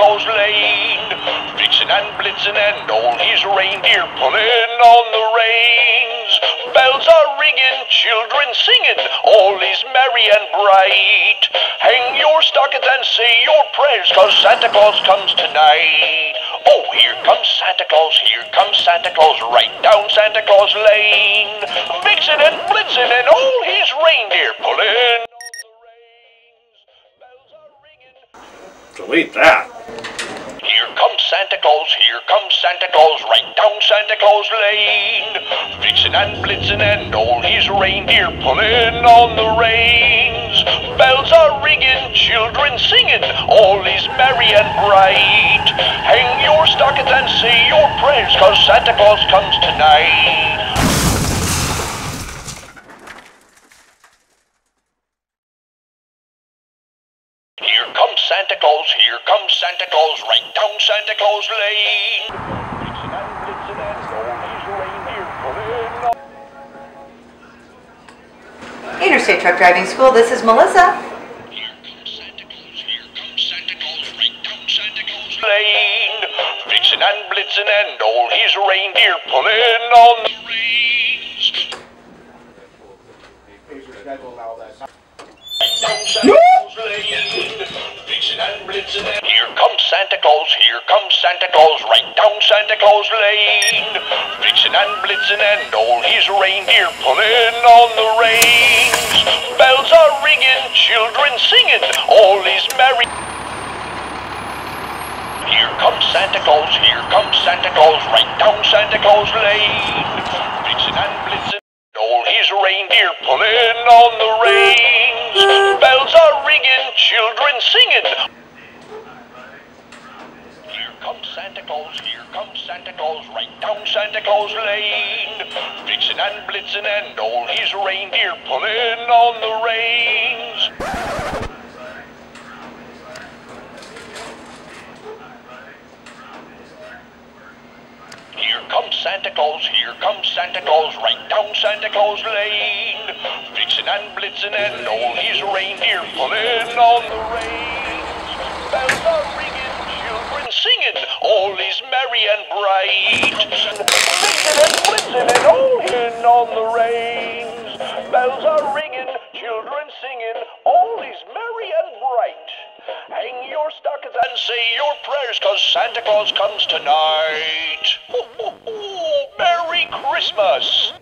Claus lane. Vixen and Blitzen and all his reindeer pulling on the reins. Bells are ringing, children singing, all is merry and bright. Hang your stockings and say your prayers, 'cause Santa Claus comes tonight. Oh, here comes Santa Claus, here comes Santa Claus, right down Santa Claus lane. Vixen and Blitzen and all his reindeer pulling on the reins. Bells are ringing. Delete that. Here comes Santa Claus, here comes Santa Claus, right down Santa Claus lane. Vixen and Blitzen and all his reindeer pulling on the reins. Bells are ringing, children singing, all is merry and bright. Hang your stockings and say your prayers, 'cause Santa Claus comes tonight. Here comes Santa Claus, here comes Santa Claus, right down Santa Claus lane. Vixen and Blitzen and all his reindeer pulling on. Interstate Truck Driving School, this is Melissa. Here comes Santa Claus, here comes Santa Claus, right down Santa Claus lane. Vixen and Blitzen and all his reindeer pulling on the reins. Right down Santa Claus lane. Vixen and Blitzen and here comes Santa Claus, here comes Santa Claus, right down Santa Claus lane. Vixen and Blitzen and all his reindeer pulling on the reins. Bells are ringing, children singing, all is merry. Here comes Santa Claus, here comes Santa Claus, right down Santa Claus lane. Vixen and Blitzen, all his reindeer pulling on the reins. Bells are ringing, children singing. Here comes Santa Claus, here comes Santa Claus, right down Santa Claus lane. Vixen and Blitzen and all his reindeer pulling on the reins. Here comes Santa Claus, here comes Santa Claus, right down Santa Claus lane. Vixen and Blitzen and all his reindeer pulling on the reins. Bells are ringing, children singing, all is merry and bright. Vixen and Blitzen and all his on the reins. Bells are ringing, children singing, all is merry and bright. Hang your stockings and say your prayers, 'cause Santa Claus comes tonight. Merry Christmas!